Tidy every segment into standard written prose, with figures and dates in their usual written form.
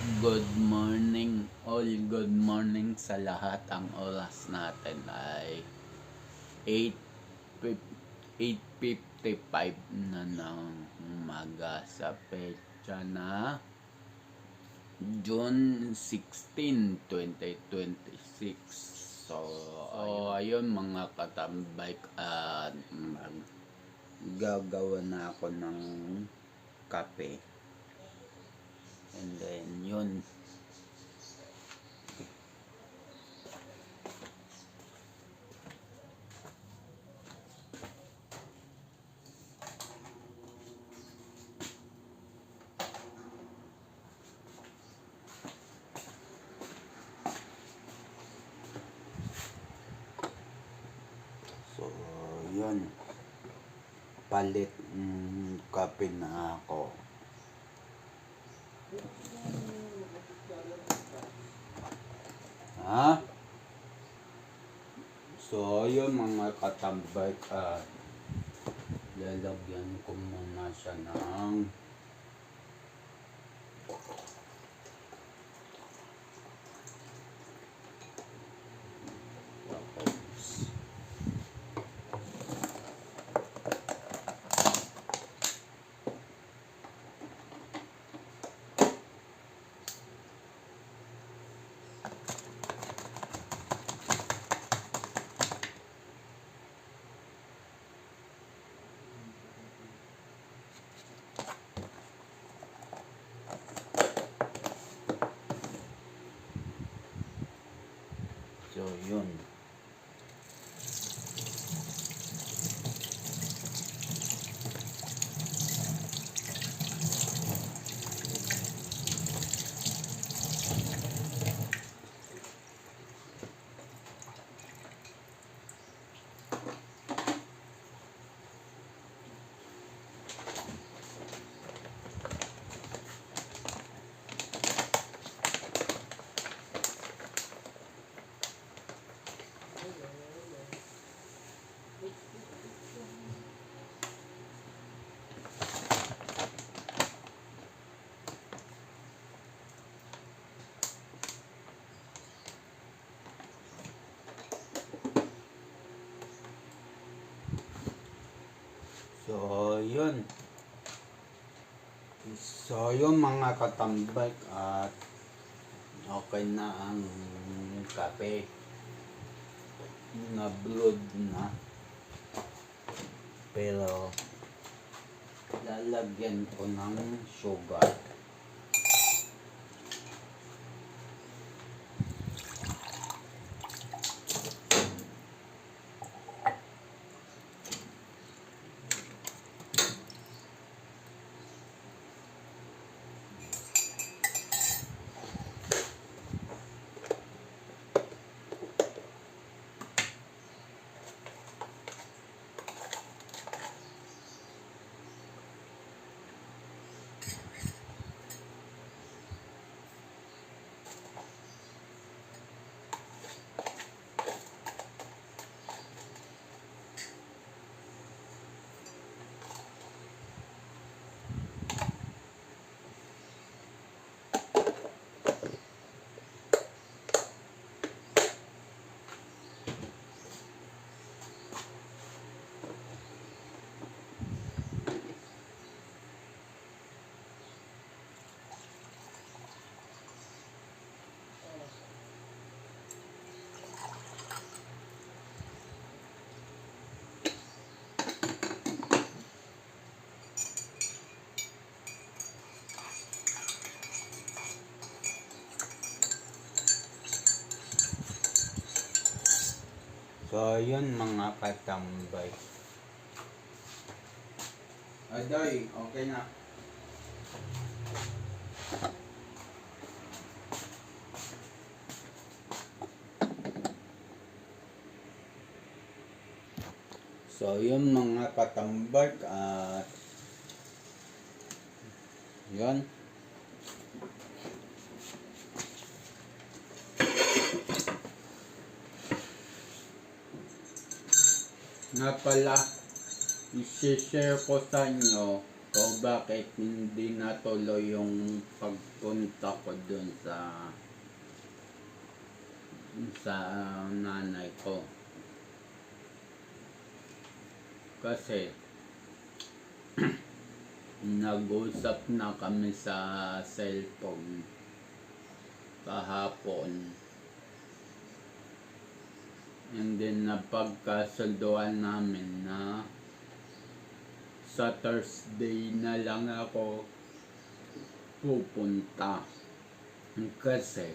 Good morning, all good morning sa lahat. Ang oras natin ay 8:55 na ng umaga sa petsa na June 16, 2026. So ayun mga katambay, at gagawa na ako ng kape. And then yun, so yun, palit kape na ako. So yun mga katambay, lalagyan ko muna siya ng so yun. So yun mga katambay, at okay na ang kape, na brewed na, pero lalagyan ko ng sugar. So yun mga katambay. Aday, okay na. So yun mga katambay, at yun. Nga pala, i-share ko sa inyo kung bakit hindi natuloy yung pagpunta ko dun sa nanay ko. Kasi nag-usap na kami sa cellphone kahapon. And then napagkasunduan namin na sa Thursday na lang ako pupunta. Kasi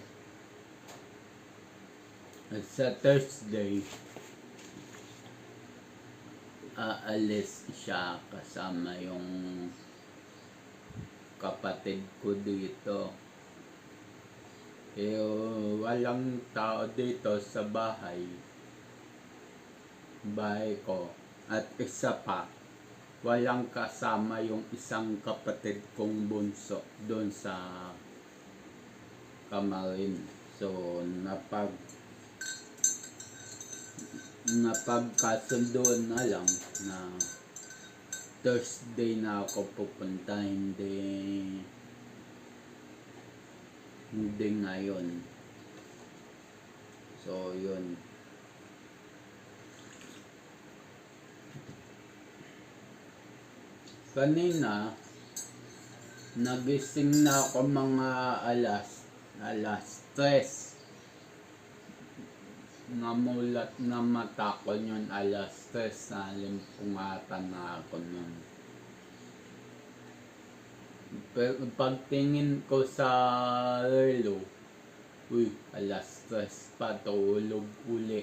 sa Thursday aalis siya kasama yung kapatid ko dito. Walang tao dito sa bahay ko. At isa pa, walang kasama yung isang kapatid kong bunso doon sa Kamarin. So napagkasundoan na lang na Thursday na ako pupunta, hindi ngayon. So yun. Kanina nagising na ako mga alas 3. Namulat na mata ko yun alas 3, nalimpungatan na ako nun. Pero pagtingin ko sa relo, alas 3 pa, tulog uli.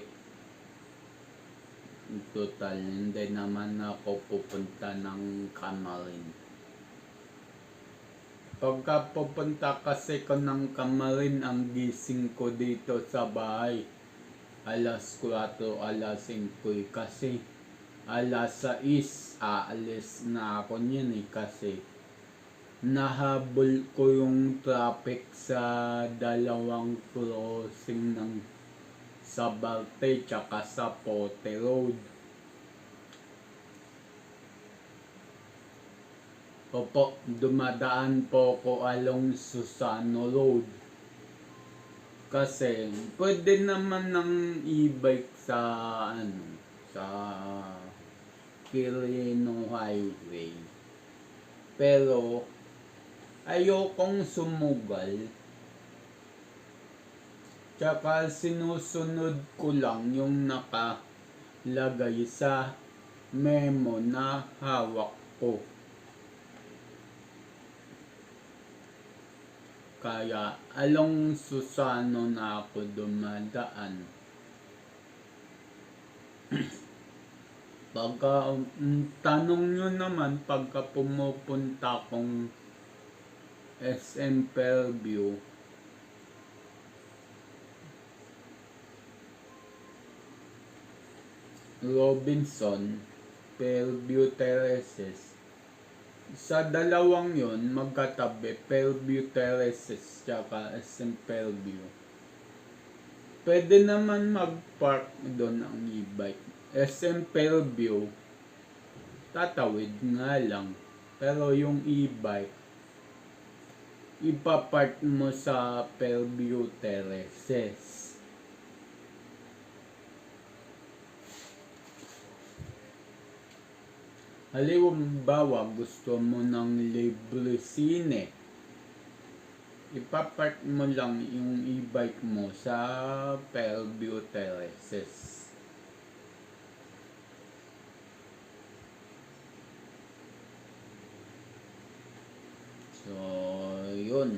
Total, hindi naman ako pupunta ng Kamarin. Pagka pupunta kasi ko ng Kamarin, ang gising ko dito sa bahay alas 4, alas 5 kasi alas 6 aalis na ako niyan kasi nahabol ko yung traffic sa dalawang crossing ng Sabarte tsaka sa Pote Road. Opo, dumadaan po ko along Susano Road. Kasi pwede naman ng e-bike sa Quirino Highway. Pero ayokong sumugal. Tsaka sinusunod ko lang yung nakalagay sa memo na hawak ko. Kaya along Susano na ako dumadaan. Pagka tanong nyo naman, pagka pumupunta akong SM Fairview, Robinson, Fairview Terraces, sa dalawang yon magkatabi, Fairview Terraces tsaka SM Fairview. Pwede naman mag-park doon ang e-bike. SM Fairview, tatawid nga lang. Pero yung e-bike, ipapark mo sa Fairview Terraces. Halimbawa, gusto mo ng libre sine, ipapark mo lang yung e-bike mo sa Fairview Terraces. So, yun.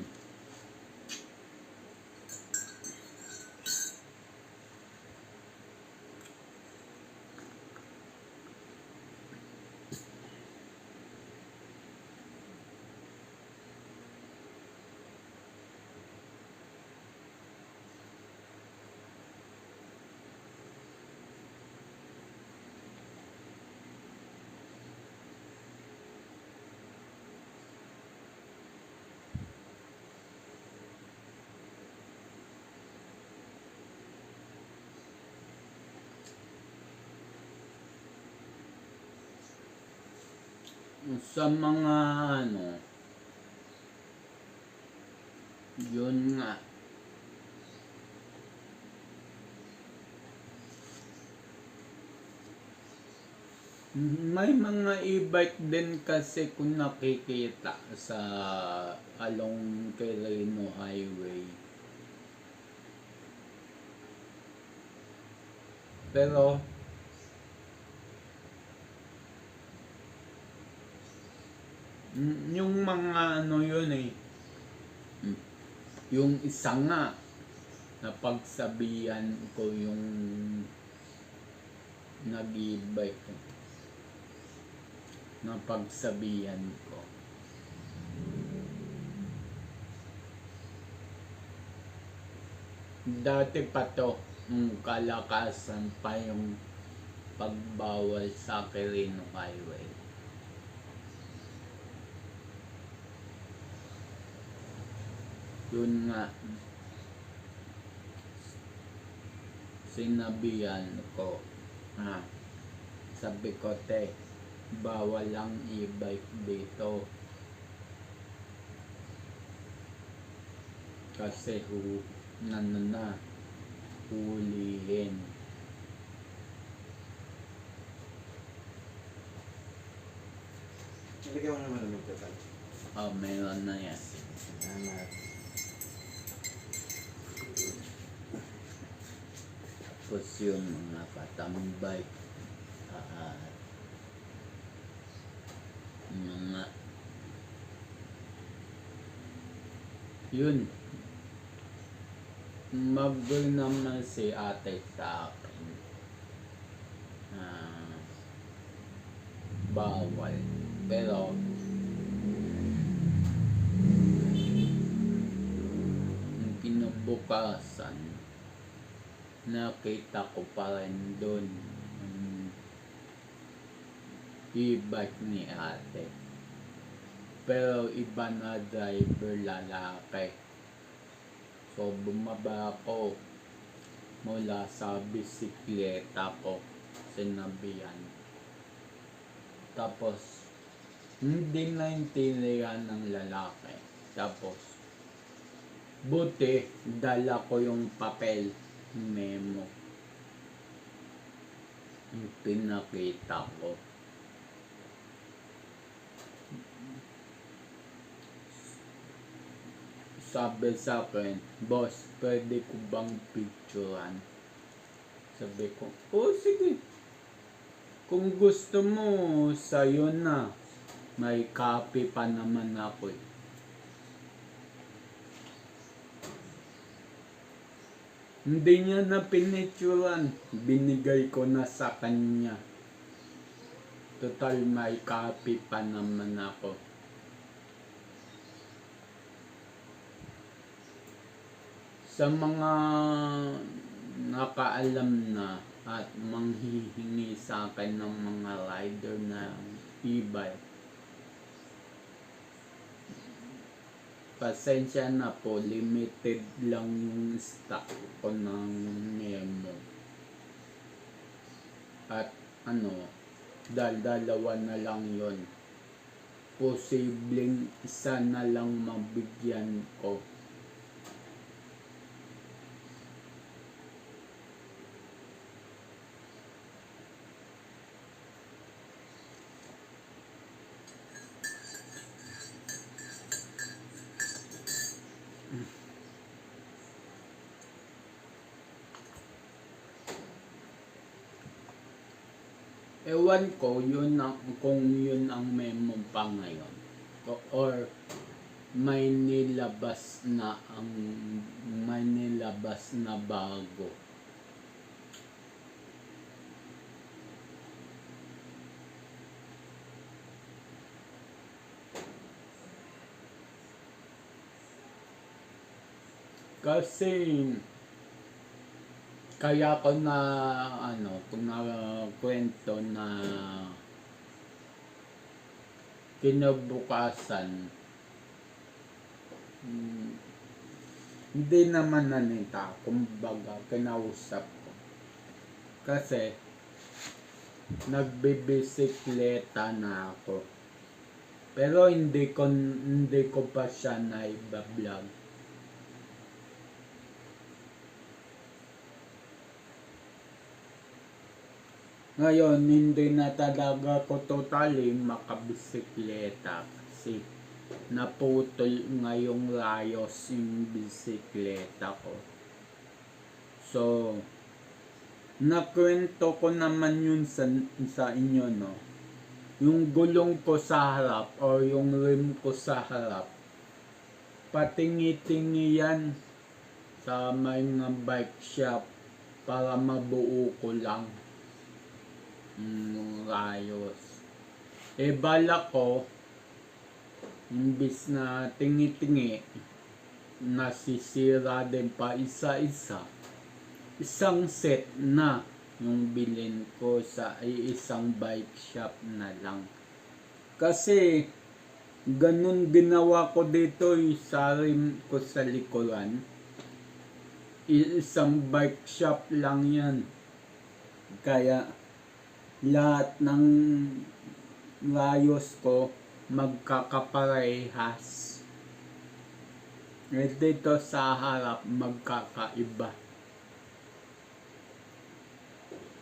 sa mga ano, yun nga. May mga e-bike din kasi kung nakikita sa along Quirino Highway. Pero yung mga ano yun eh. Yung isa nga napagsabihan ko yung nag-e-bike. Napagsabihan ko. Dati pa to, kalakasan pa yung pagbawal sa Quirino Highway. Yun nga, sinabihan ko, sabi ko, bawal ang e-bike dito. Kasi hulihin. Ilagay mo naman ng total. Meron na yan. Salamat. Tapos yung mga patambay, mga yun, mag-girl naman si ate sa akin, bawal, pero yung kinabukasan nakita ko pa rin doon e-bike ni ate, pero iba na driver, lalaki. So bumaba ako mula sa bisikleta ko, sinabihan. Tapos hindi naintindihan ng lalaki. Tapos buti dala ko yung papel, memo, yung pinakita ko. Sabi sa akin, boss, pwede ko bang picturean? Sabi ko, sige. Kung gusto mo, sa'yo na. May copy pa naman ako eh. Hindi niya na pinicturean. Binigay ko na sa kanya. Total, may copy pa naman ako. Sa mga nakaalam na at manghihingi sa akin ng mga rider na e-bike, pasensya na po, limited lang yung stock ko ng memo. At dalawa na lang yon. Posibleng isa na lang mabigyan ko. Ewan ko kung yun ang memo pa ngayon, or may nilabas na bago. Kasi kaya ko na kwento na kinabukasan, hindi naman nanita, kumbaga kinausap ko. Kasi nagbibisikleta na ako. Pero hindi ko pa siya na-vlog. Ngayon, hindi na talaga ko totally makabisikleta kasi naputol ngayong rayos yung bisikleta ko. So, nakwento ko naman yun sa inyo, no? Yung gulong ko sa harap o yung rim ko sa harap, patingi-tingi yan sa mga bike shop para mabuo ko lang yung rayos. Bala ko, imbis na tingi-tingi, nasisira din pa isa-isa. Isang set na yung bilhin ko sa isang bike shop na lang. Kasi ganun ginawa ko dito sa rim ko sa likuran. Isang bike shop lang yan. Kaya lahat ng rayos ko magkakaparehas. Dito sa harap magkakaiba.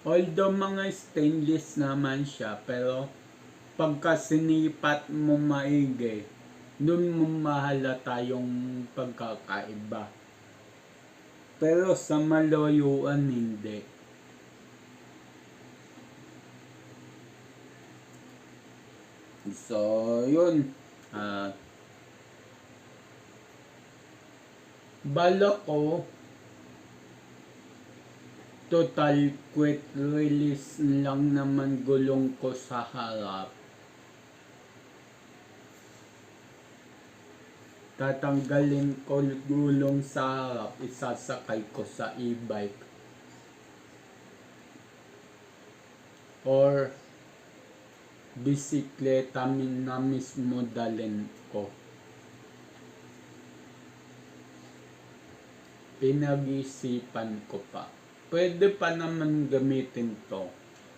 Although mga stainless naman siya, pero pagka sinipat mo maigi, dun mo mahalata yung pagkakaiba. Pero sa malayoan hindi. So, yun. Bala ko, total quick release lang naman gulong ko sa harap. Tatanggalin ko gulong sa harap, isasakay ko sa e-bike. Or bisikleta na mismo dalhin ko. Pinag-isipan ko pa. Pwede pa naman gamitin to.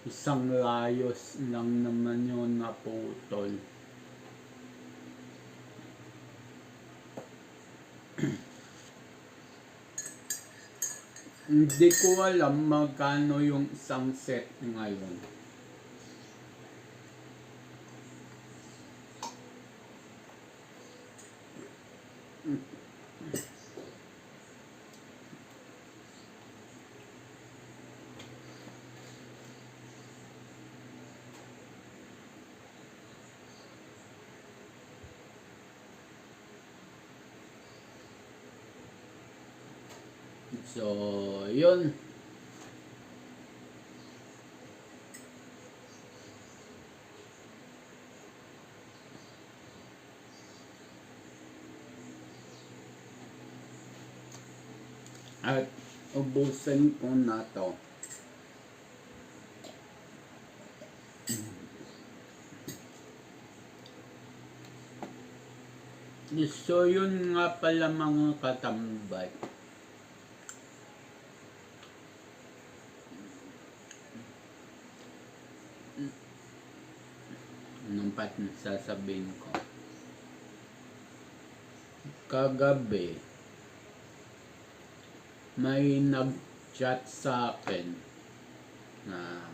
Isang rayos lang naman yun naputol. Hindi ko alam magkano yung isang set ngayon. So, yun. At ubusin ko na to. So, yun nga pala mga katambay. Anong sasabihin ko? Kagabi, may nag-chat sa akin na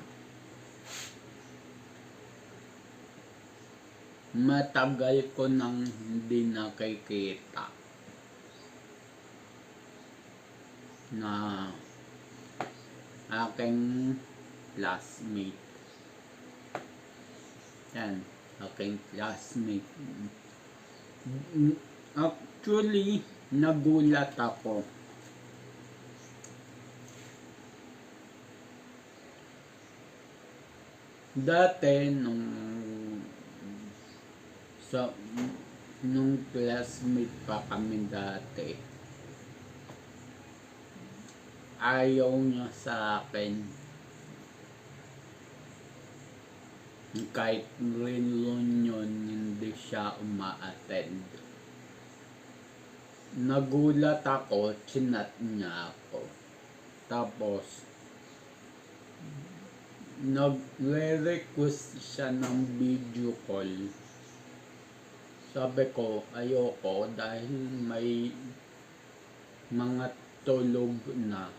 matagal ko nang hindi nakikita na aking classmate. Yan, aking classmate. Actually, nagulat ako. Dati, nung classmate pa kami dati, ayaw niya sa akin. Kahit reunion, hindi siya uma-attend. Nagulat ako, chinat niya ako. Tapos, nagre-request siya ng video call. Sabi ko, ayoko dahil may mga tulog na.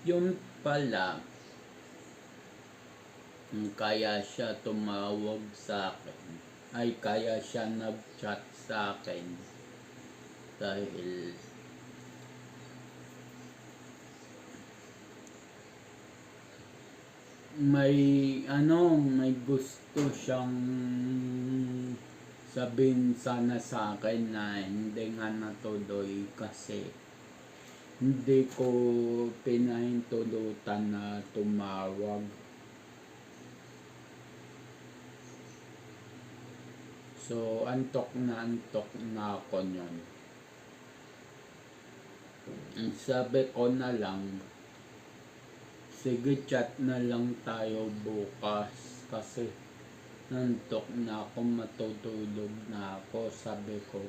Yun pala, kaya siya tumawag sa akin. Ay, kaya siya nag-chat sa akin. Dahil may gusto siyang sabihin sana sa akin na hindi nga natuloy kasi hindi ko pinahintulutan na tumawag. So, antok na ako nun. Sabi ko na lang, sige chat na lang tayo bukas kasi nantok na ako, matutulog na ako. Sabi ko,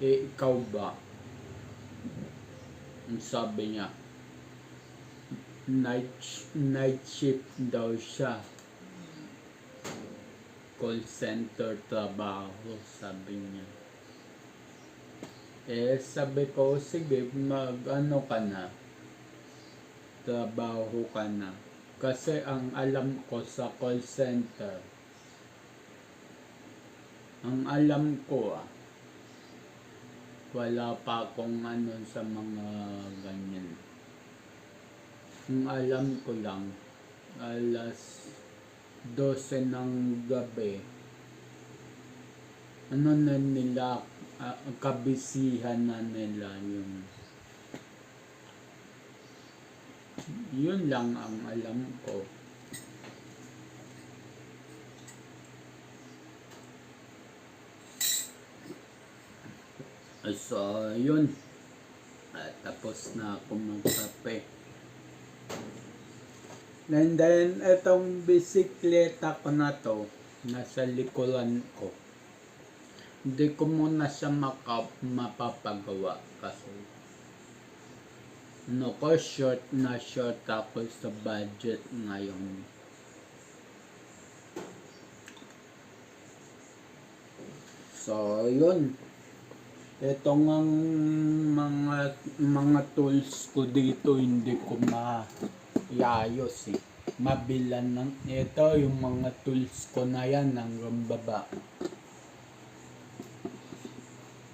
ikaw ba? Sabi niya, night shift daw siya. Call center trabaho, sabi niya. Sabi ko, sige, mag-ano ka na. Trabaho ka na. Kasi ang alam ko sa call center, ang alam ko wala pa akong ano sa mga ganyan. Ang alam ko lang, alas 12 ng gabi, ano na nila, kabisihan na nila yun lang ang alam ko. So, yun. Tapos na ako magkape. And then, itong bisikleta ko na to, nasa likuran ko. Hindi ko muna siya mapapagawa kasi short na short ako sa budget ngayon. So, yun. Ito ang mga tools ko dito, hindi ko maayos mabilan ng ito yung mga tools ko na yan hanggang baba.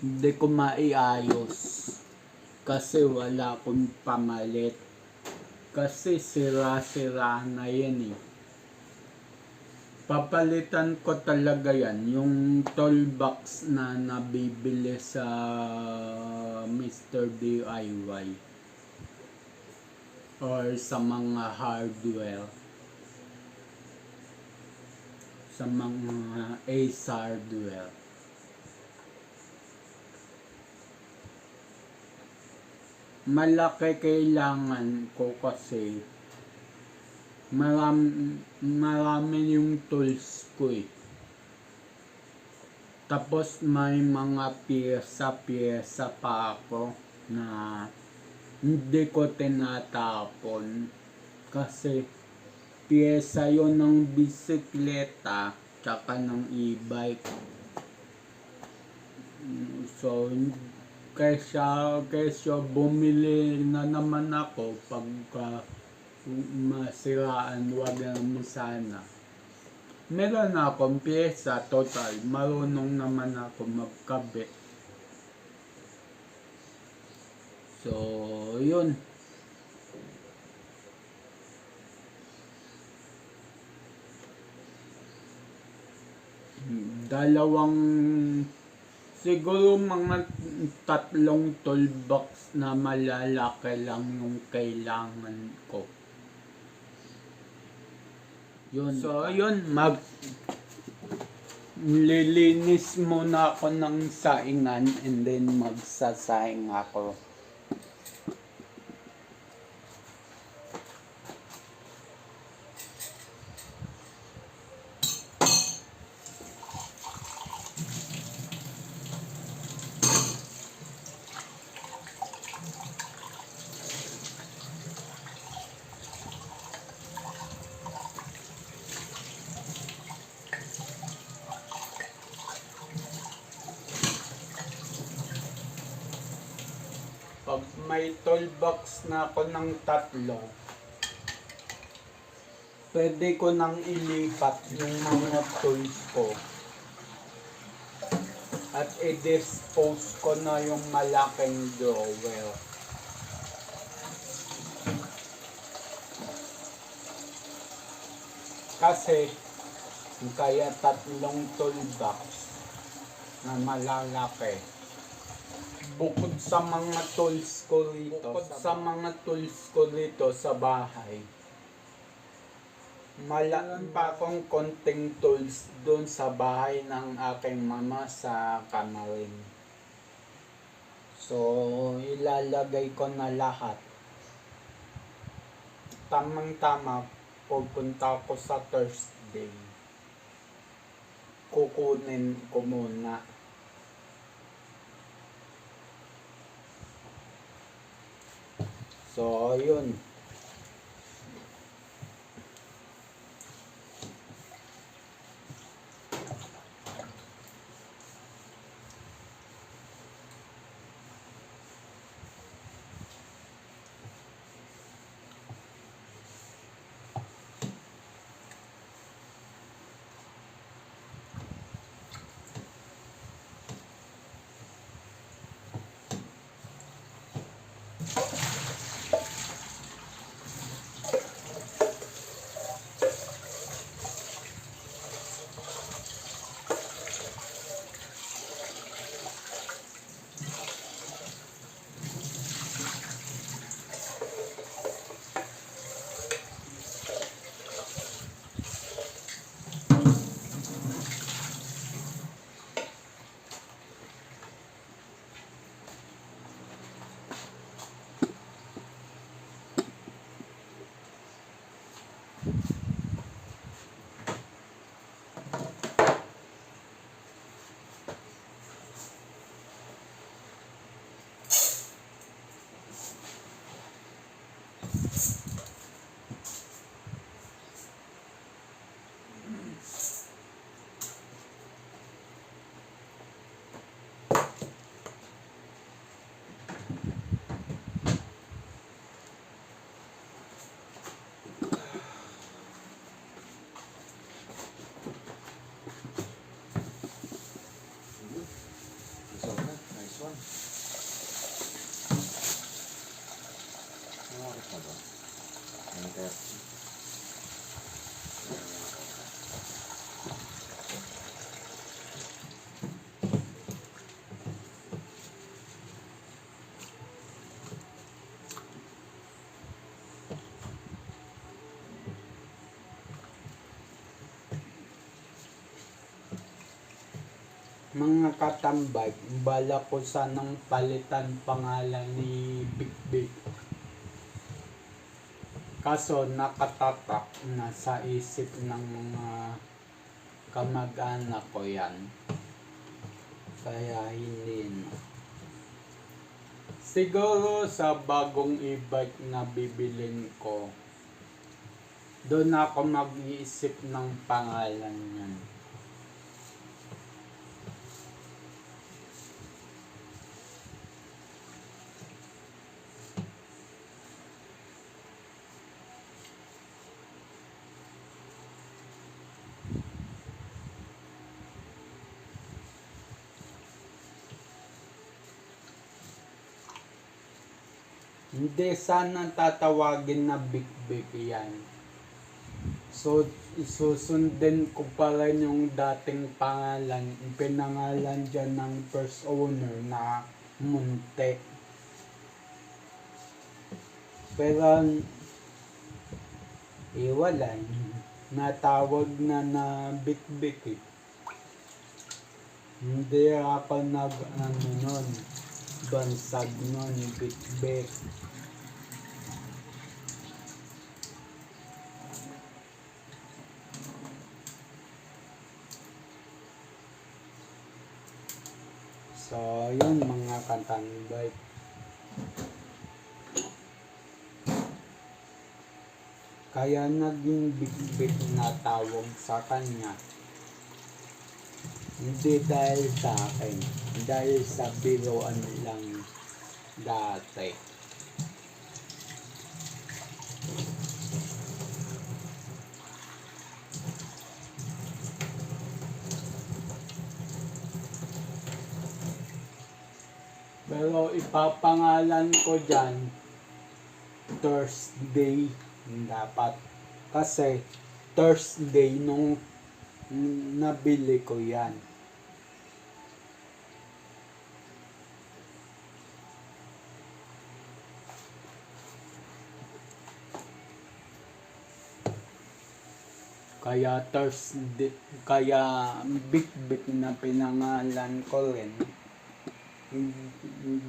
Hindi ko maiayos kasi wala akong pamalit. Kasi sira-sira na yan Papalitan ko talaga yan, yung toolbox na nabibili sa Mr. DIY or sa mga hardware, sa mga Ace Hardware. Malaki kailangan ko kasi marami yung tools ko Tapos may mga pyesa pa ako na hindi ko tinatapon kasi pyesa yon ng bisikleta tsaka ng e-bike. So kaysa bumili na naman ako pagka masiraan, wag naman sana. Meron na akong pyesa, total, marunong naman ako magkabit. So, yun. Siguro mga 3 toolbox na malalaki lang yung kailangan ko. Yun. So, yun, lilinis muna ako ng saingan and then magsasaing ako. may toolbox na ako ng 3. Pwede ko nang ilipat yung mga tools ko. At i-dispose ko na yung malaking drawer. Kasi, kaya 3 toolbox na malalaki. Bukod sa mga tools ko rito, sa bahay, meron pa akong konting tools doon sa bahay ng aking mama sa Camarines. So, ilalagay ko na lahat. Tamang-tama, pupunta ako sa Thursday. Kukunin ko muna. So, yun. Resolve na. Nice one. Ano oras na ba? 9:30. Mga katambay, bala ko sanang palitan pangalan ni Big Big. Kaso nakatatak na sa isip ng mga kamag-anak ko yan. Kaya hindi na. Siguro sa bagong e-bike na bibilin ko, doon ako mag-iisip ng pangalan niyan. Hindi sana tatawagin na Big Big yan. So, susundin ko pa rin yung dating pangalan. Pinangalan dyan ng first owner na Munte. Pero, wala. Natawag na Big Big eh. Hindi ako nun. Bansag nun, Big Big. So, yun mga katambay. Kaya naging Big Big na tawag sa kanya. Hindi dahil sa akin, dahil sa biruan lang dati. Pero ipapangalan ko dyan, Thursday dapat. Kasi Thursday nung nabili ko yan. Kaya Thursday, kaya big na pinangalan ko rin.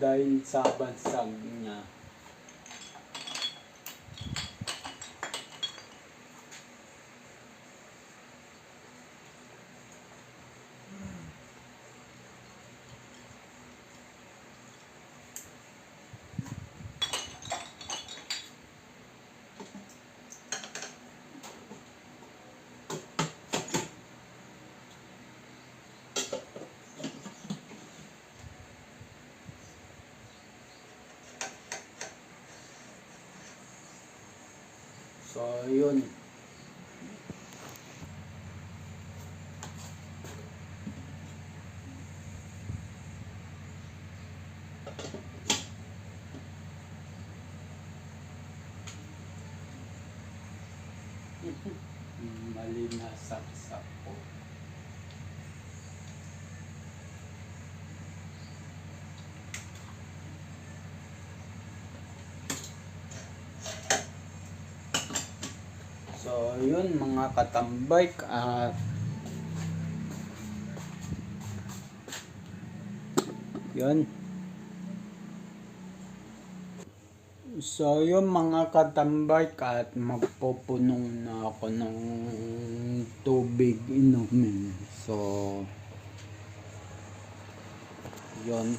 Dahil sa bansag niya. So, yun. Mali na saksak ko. So, yun mga katambay at yun. So, yun mga katambay at magpupunong na ako ng tubig inumin. So, yun.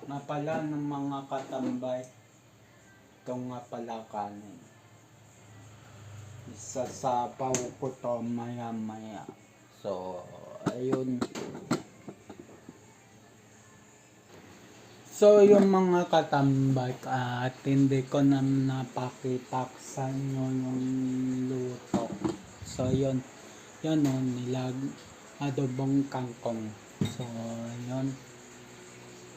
Nga pala ng mga katambay, ito nga pala kanin. Isasapaw ko to maya maya. So, ayun. So, yung mga katambay at hindi ko na napakita sa inyo yung luto. So, yun. Yun o, nilag adobong kangkong. So, yun.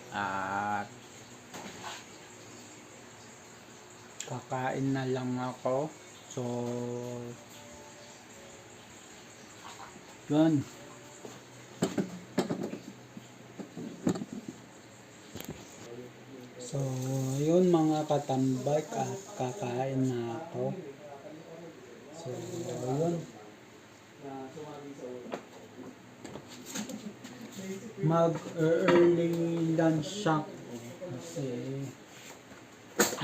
At kakain na lang ako. So, yun. So, yun mga katambay at kakain na ako. So, yun. Mag-early lunch ako kasi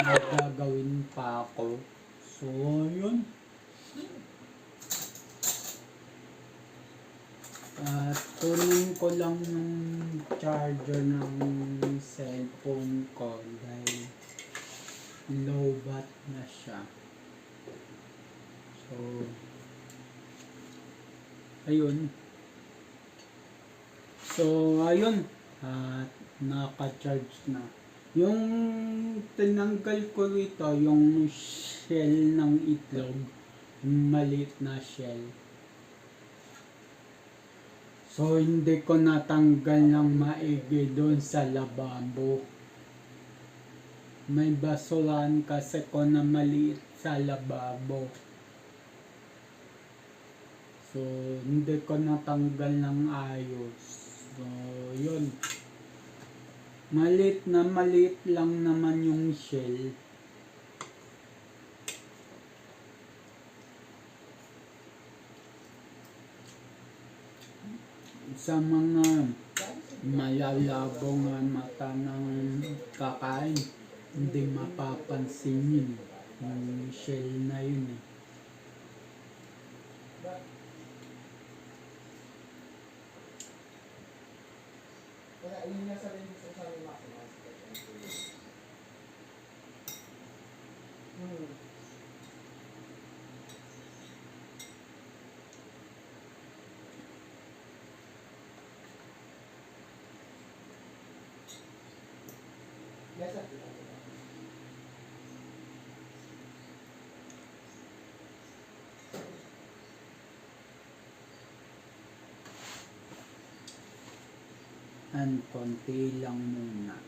magagawin pa ako. So, yun. At tunin ko lang yung charger ng cellphone ko dahil low bat na siya. So, ayun. So, ayun. At naka-charge na. Yung tinanggal ko rito, yung shell ng itlog, yung maliit na shell. So, hindi ko natanggal ng maigi doon sa lababo. May basurahan kasi ko na maliit sa lababo. So, hindi ko natanggal ng ayos. So, yun. Maliit na maliit lang naman yung shell. Sa mga malalabong mata ng kakain, hindi mapapansin yun. Yung shell na yun eh. Kaya yun nga sabihin gusto ko sa amin maximize. Yes, sir. And konti lang muna.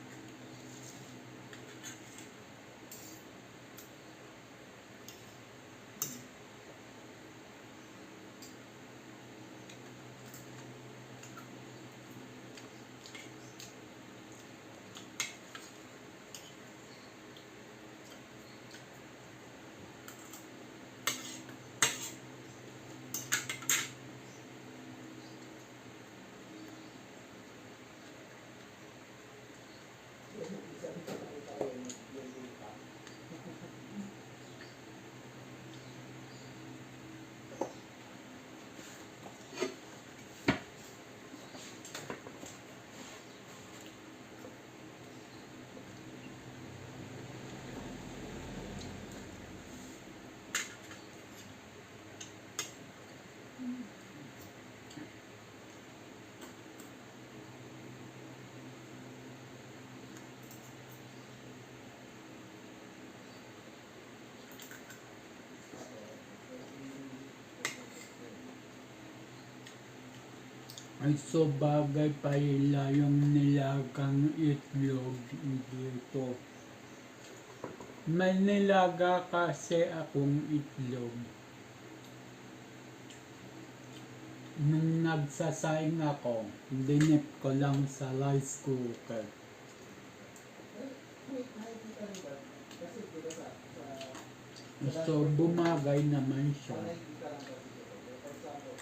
Ay so bagay pala yung nilagang itlog dito. May nilaga kasi akong itlog. Nung nagsasaing ako, dinip ko lang sa rice cooker. Wait, nakikita rin ba? Kasi diba So bumagay naman siya. nakikita lang kasi dito. For example,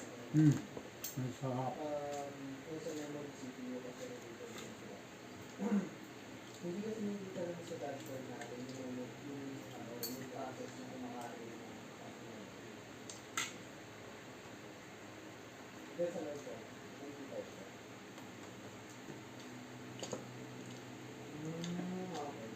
Masarap. kung sa memory CPU kasi nakikita rin sila. Hindi kasi nakikita rin sa dashboard natin yung process na kumakain ng That's a lot siya. Nakikita siya. Okay.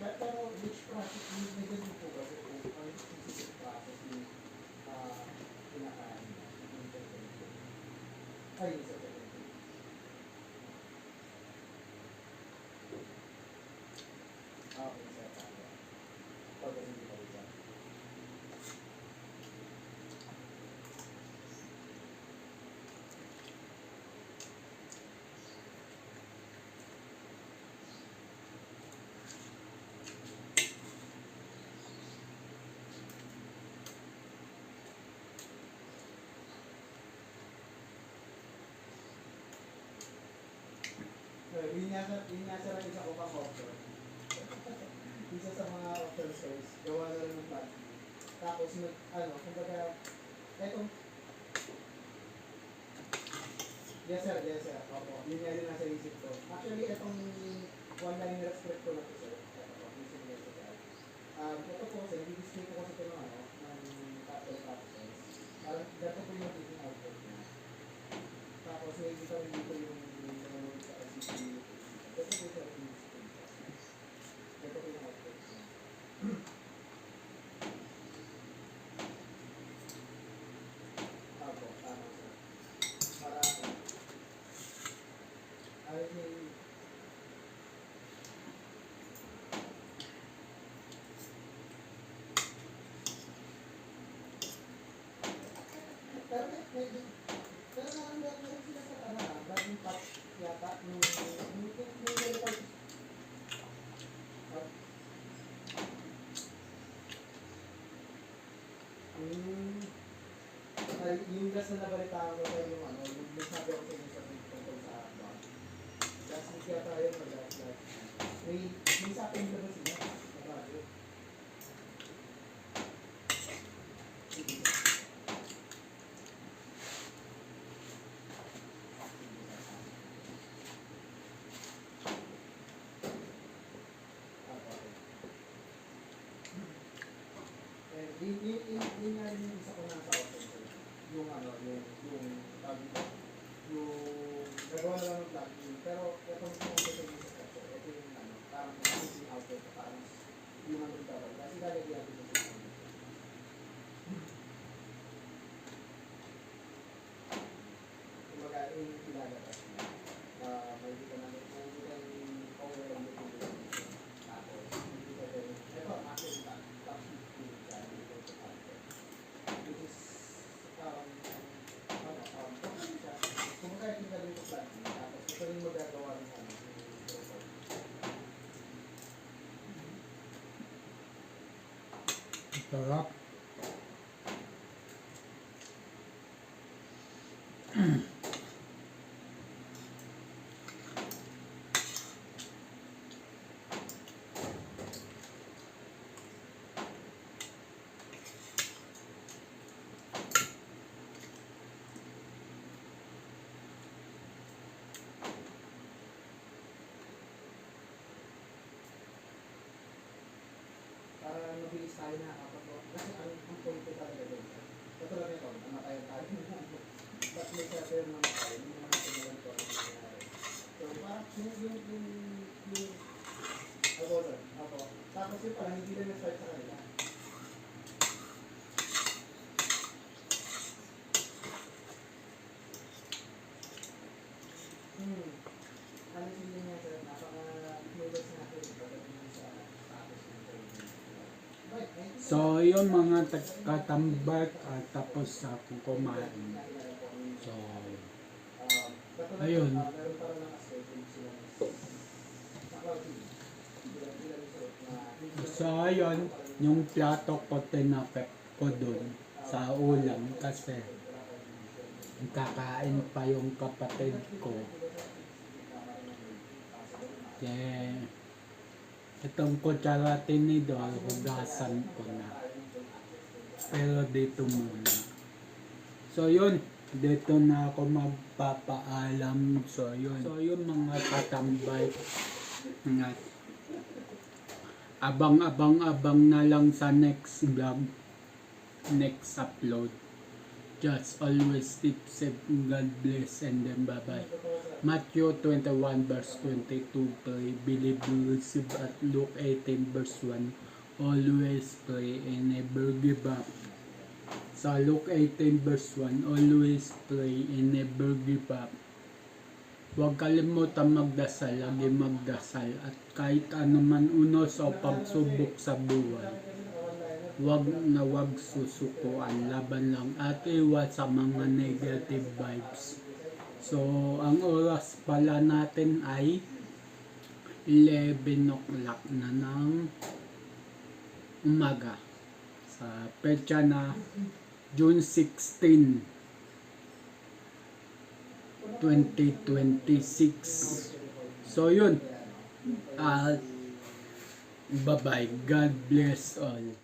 Pero which process, may ganun po ba ang specific process yung kinakain niya? Ay, sa second. Okay, sa tama. Pag hindi pa rin. Yun nga sa lang isa ko pang option. Isa sa mga option choice, gawa na rin ng plan. Tapos, kumbaga, etong, yes sir, opo, yun nga rin nasa isip ko. Actually, etong one-liner script ko na to sir, ito po, using yes sir. Ito po sir, i-display ko kasi ito ng capital process. Parang, dapat po yung magiging output niya. Tapos, may kita rin dito yung sa CPU. Ito po sir, i-display ko. Ito po yung output niya. Opo, tama sir. Para, ay, yung last na nabalitaan ko sir, yung ano, yung nasabi ako sa inyo sa tungkol sa bag. Last week yata yun, last. May sa akin naman sila. Nabali. Sige. Yun nga rin yung isa ko nasa office ko. Yung ano, yung nagawa na lang ng plugin. Pero itong office ko yung sa structure, ito yung ano, parang yung output, parang yung ano ito. Kasi lalagyan ko sa system. Kumbaga, yung ilalabas na. May dito na, may dito yung power and material. Tapos, hindi ko rin, ito, actually, top 15 sa dito sa output. Which is, okay siya. Kung kaya tingnan rin ito plugin, tapos ito rin magagawa rin ano, yung microphone. Sarap. Para mabilis tayo nakakapag kasi ang point ko talaga doon. Katulad nito, namatayan tayo. Ba't may server namatay? Hindi naman natin alam kung ano nangyayari. So, parang yung ako. Tapos yun pala, hindi na nag-start sa kanila. Ano sila niya sir, napaka-clueless natin pagdating sa status ng COVID. So, yun mga katambak at tapos ako kumain. So, ayun. So, ayun, yung plato ko tinapep ko dun sa ulam kasi kakain pa yung kapatid ko. Yeah. Itong kutsara tinidor, hugasan ko na. Pero dito muna. So yun, dito na ako magpapaalam. So yun mga katambay. Abang na lang sa next vlog, next upload. Just always keep safe, God bless, and then bye-bye. Matthew 21 verse 22 pray, believe you receive, at Luke 18 verse 1 always pray and never give up. Sa Luke 18 verse 1 always pray and never give up. Huwag kalimutan magdasal, lagi magdasal, at kahit ano man unos o pagsubok sa buhay, huwag susukuan, laban lang at iwas sa mga negative vibes. So, ang oras pala natin ay 11 o'clock na ng umaga. Sa petsa na June 16, 2026. So, yun. Bye-bye. God bless all.